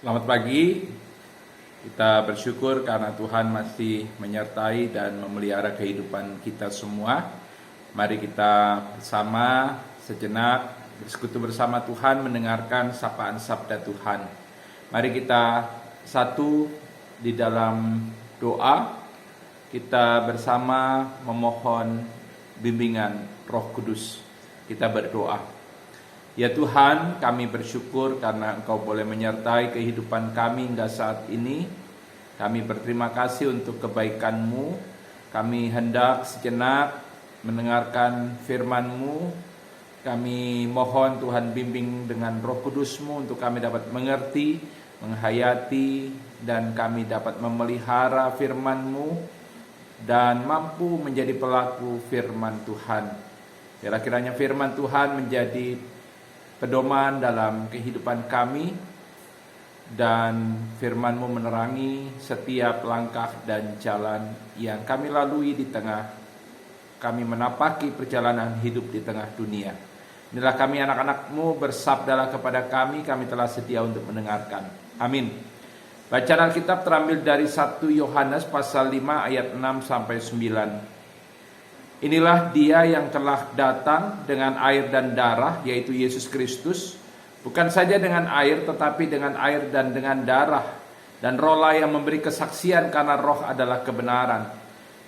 Selamat pagi. Kita bersyukur karena Tuhan masih menyertai dan memelihara kehidupan kita semua. Mari kita bersama sejenak bersekutu bersama Tuhan mendengarkan sapaan sabda Tuhan. Mari kita satu di dalam doa. Kita bersama memohon bimbingan Roh Kudus. Kita berdoa. Ya Tuhan, kami bersyukur karena Engkau boleh menyertai kehidupan kami hingga saat ini. Kami berterima kasih untuk kebaikan-Mu. Kami hendak sejenak mendengarkan firman-Mu. Kami mohon Tuhan bimbing dengan Roh Kudus-Mu untuk kami dapat mengerti, menghayati, dan kami dapat memelihara firman-Mu dan mampu menjadi pelaku firman Tuhan. Kira-kiranya firman Tuhan menjadi pedoman dalam kehidupan kami, dan firman-Mu menerangi setiap langkah dan jalan yang kami lalui di tengah kami menapaki perjalanan hidup di tengah dunia. Inilah kami anak-anak-Mu, bersabdalah kepada kami telah sedia untuk mendengarkan. Amin. Bacaan Alkitab terambil dari 1 Yohanes pasal 5 ayat 6 sampai 9. Inilah Dia yang telah datang dengan air dan darah, yaitu Yesus Kristus, bukan saja dengan air, tetapi dengan air dan dengan darah. Dan Roh-lah yang memberi kesaksian, karena Roh adalah kebenaran.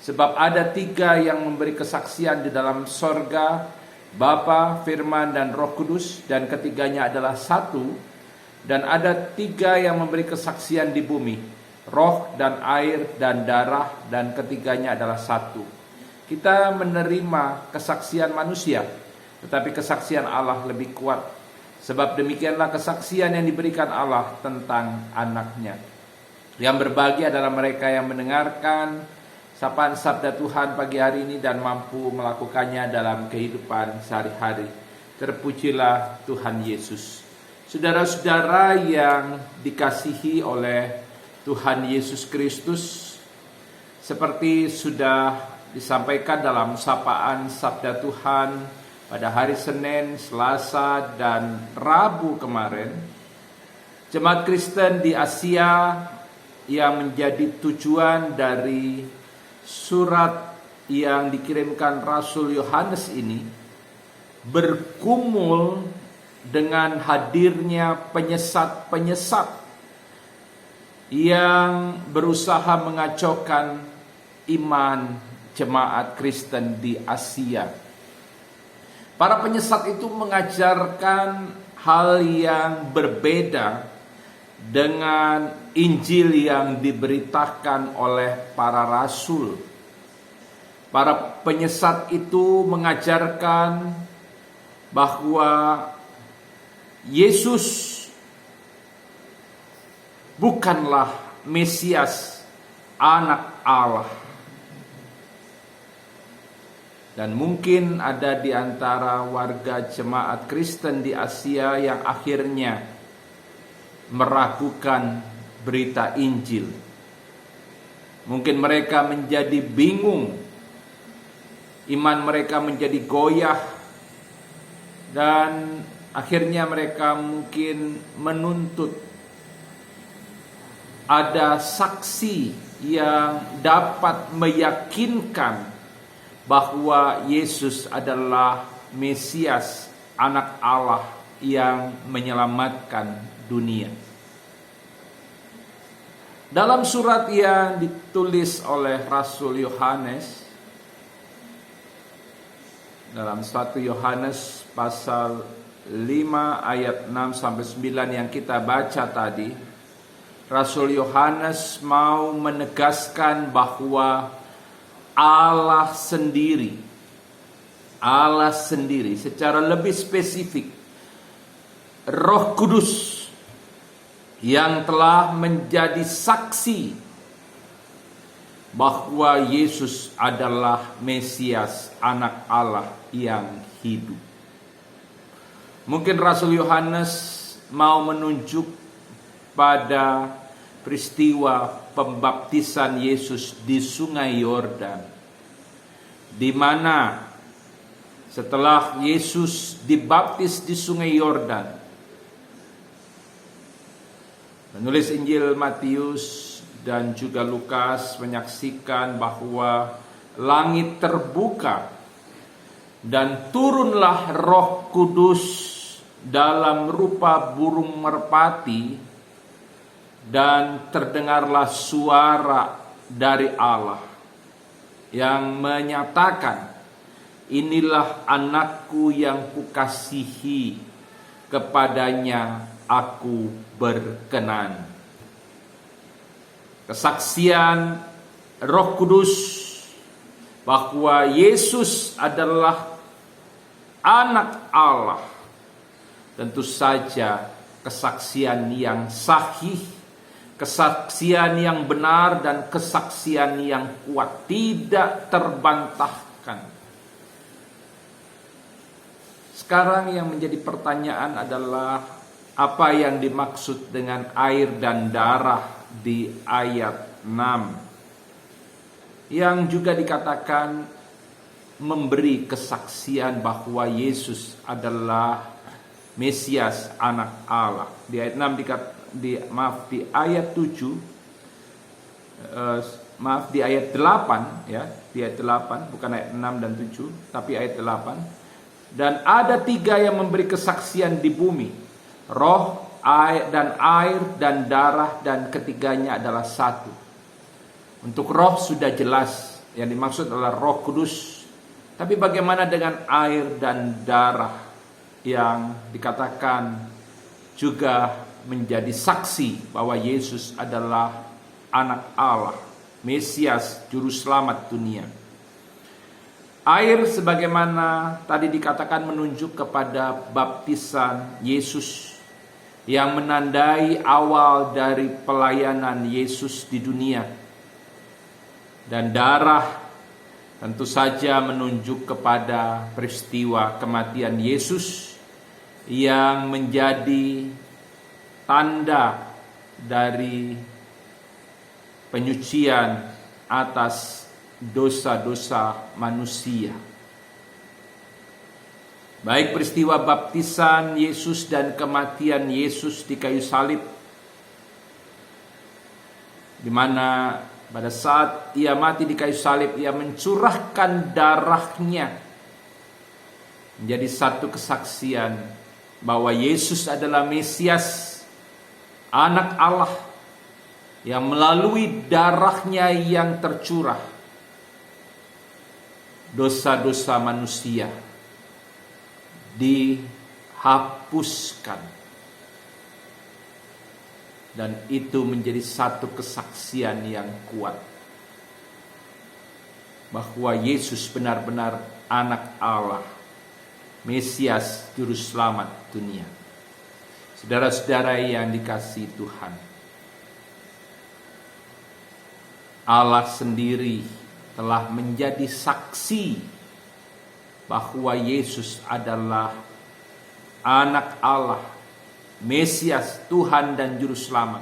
Sebab ada 3 yang memberi kesaksian di dalam sorga, Bapa, Firman, dan Roh Kudus, dan ketiganya adalah satu. Dan ada 3 yang memberi kesaksian di bumi, Roh dan air dan darah, dan ketiganya adalah satu. Kita menerima kesaksian manusia, tetapi kesaksian Allah lebih kuat. Sebab demikianlah kesaksian yang diberikan Allah tentang anak-Nya. Yang berbahagia adalah mereka yang mendengarkan sapaan sabda Tuhan pagi hari ini dan mampu melakukannya dalam kehidupan sehari-hari. Terpujilah Tuhan Yesus. Saudara-saudara yang dikasihi oleh Tuhan Yesus Kristus, seperti sudah disampaikan dalam sapaan sabda Tuhan pada hari Senin, Selasa, dan Rabu kemarin, jemaat Kristen di Asia yang menjadi tujuan dari surat yang dikirimkan Rasul Yohanes ini bergumul dengan hadirnya penyesat-penyesat yang berusaha mengacaukan iman jemaat Kristen di Asia. Para penyesat itu mengajarkan hal yang berbeda dengan Injil yang diberitakan oleh para rasul. Para penyesat itu mengajarkan bahwa Yesus bukanlah Mesias, anak Allah. Dan mungkin ada di antara warga jemaat Kristen di Asia yang akhirnya meragukan berita Injil. Mungkin mereka menjadi bingung, iman mereka menjadi goyah, dan akhirnya mereka mungkin menuntut ada saksi yang dapat meyakinkan bahwa Yesus adalah Mesias, anak Allah yang menyelamatkan dunia. Dalam surat yang ditulis oleh Rasul Yohanes, dalam 1 Yohanes pasal 5 ayat 6 sampai 9 yang kita baca tadi, Rasul Yohanes mau menegaskan bahwa Allah sendiri secara lebih spesifik, Roh Kudus yang telah menjadi saksi bahwa Yesus adalah Mesias, anak Allah yang hidup. Mungkin Rasul Yohanes mau menunjuk pada peristiwa pembaptisan Yesus di Sungai Yordan, di mana setelah Yesus dibaptis di Sungai Yordan, Penulis Injil Matius dan juga Lukas menyaksikan bahwa langit terbuka dan turunlah Roh Kudus dalam rupa burung merpati, dan terdengarlah suara dari Allah yang menyatakan, "Inilah anakku yang kukasihi, kepadanya aku berkenan." Kesaksian Roh Kudus bahwa Yesus adalah anak Allah tentu saja kesaksian yang sahih, kesaksian yang benar, dan kesaksian yang kuat, tidak terbantahkan. Sekarang yang menjadi pertanyaan adalah apa yang dimaksud dengan air dan darah di ayat 6, yang juga dikatakan memberi kesaksian bahwa Yesus adalah Mesias, anak Allah. Di ayat 6 di ayat 7, di ayat 8 ya, di ayat 8, bukan ayat 6 dan 7, tapi ayat 8. Dan ada 3 yang memberi kesaksian di bumi, roh, air dan darah, dan ketiganya adalah satu. Untuk roh sudah jelas, yang dimaksud adalah Roh Kudus. Tapi bagaimana dengan air dan darah yang dikatakan juga menjadi saksi bahwa Yesus adalah anak Allah, Mesias, juru selamat dunia? Air sebagaimana tadi dikatakan menunjuk kepada baptisan Yesus yang menandai awal dari pelayanan Yesus di dunia. Dan darah tentu saja menunjuk kepada peristiwa kematian Yesus yang menjadi tanda dari penyucian atas dosa-dosa manusia. Baik peristiwa baptisan Yesus dan kematian Yesus di kayu salib, di mana pada saat ia mati di kayu salib, ia mencurahkan darahnya, menjadi satu kesaksian bahwa Yesus adalah Mesias, anak Allah, yang melalui darahnya yang tercurah, dosa-dosa manusia dihapuskan. Dan itu menjadi satu kesaksian yang kuat bahwa Yesus benar-benar anak Allah, Mesias, juru selamat dunia. Saudara-saudara yang dikasihi Tuhan, Allah sendiri telah menjadi saksi bahwa Yesus adalah anak Allah, Mesias, Tuhan dan juru selamat.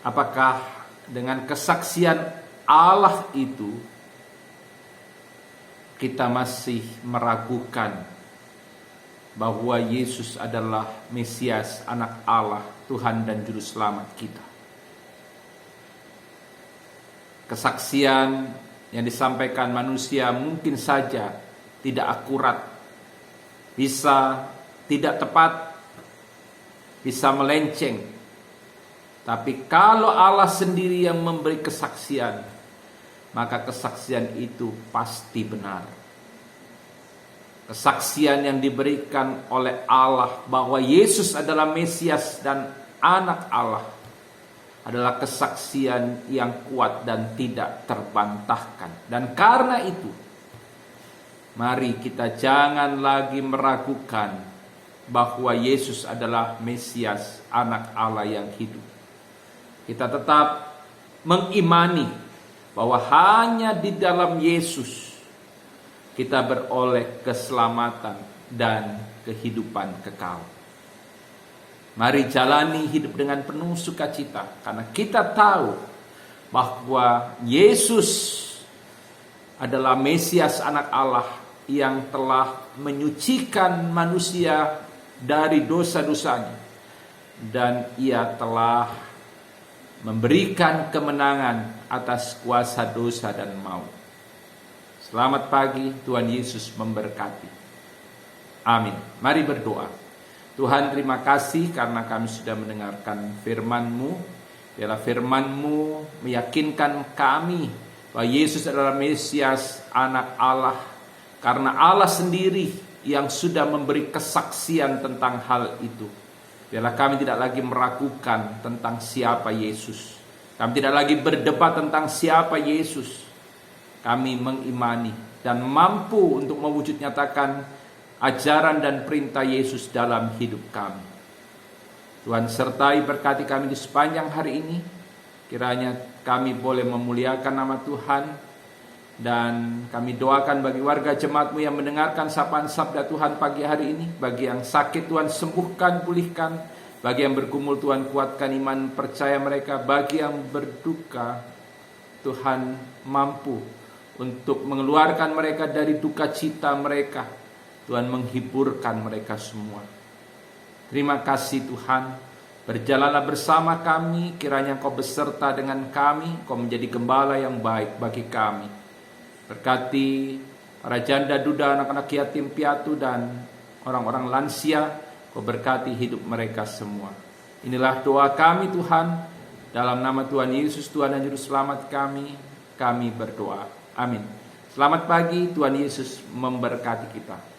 Apakah dengan kesaksian Allah itu kita masih meragukan bahwa Yesus adalah Mesias, anak Allah, Tuhan dan juru selamat kita? Kesaksian yang disampaikan manusia mungkin saja tidak akurat, bisa tidak tepat, bisa melenceng. Tapi kalau Allah sendiri yang memberi kesaksian, maka kesaksian itu pasti benar. Kesaksian yang diberikan oleh Allah bahwa Yesus adalah Mesias dan anak Allah adalah kesaksian yang kuat dan tidak terbantahkan. Dan karena itu, mari kita jangan lagi meragukan bahwa Yesus adalah Mesias, anak Allah yang hidup. Kita tetap mengimani bahwa hanya di dalam Yesus kita beroleh keselamatan dan kehidupan kekal. Mari jalani hidup dengan penuh sukacita, karena kita tahu bahwa Yesus adalah Mesias, anak Allah yang telah menyucikan manusia dari dosa-dosanya, dan Ia telah memberikan kemenangan atas kuasa dosa dan maut. Selamat pagi, Tuhan Yesus memberkati. Amin. Mari berdoa. Tuhan, terima kasih karena kami sudah mendengarkan firman-Mu. Biarlah firman-Mu meyakinkan kami bahwa Yesus adalah Mesias, anak Allah. Karena Allah sendiri yang sudah memberi kesaksian tentang hal itu. Biarlah kami tidak lagi meragukan tentang siapa Yesus. Kami tidak lagi berdebat tentang siapa Yesus. Kami mengimani dan mampu untuk mewujud nyatakan ajaran dan perintah Yesus dalam hidup kami. Tuhan sertai berkati kami di sepanjang hari ini. Kiranya kami boleh memuliakan nama Tuhan. Dan kami doakan bagi warga jemaat-Mu yang mendengarkan sapaan sabda Tuhan pagi hari ini. Bagi yang sakit Tuhan sembuhkan, pulihkan. Bagi yang bergumul Tuhan kuatkan iman percaya mereka. Bagi yang berduka Tuhan mampu untuk mengeluarkan mereka dari duka cita mereka. Tuhan menghiburkan mereka semua. Terima kasih Tuhan. Berjalanlah bersama kami. Kiranya Engkau beserta dengan kami. Engkau menjadi gembala yang baik bagi kami. Berkati para janda duda, anak-anak yatim piatu, dan orang-orang lansia. Engkau berkati hidup mereka semua. Inilah doa kami Tuhan. Dalam nama Tuhan Yesus, Tuhan dan Juru Selamat kami berdoa. Amin. Selamat pagi, Tuhan Yesus memberkati kita.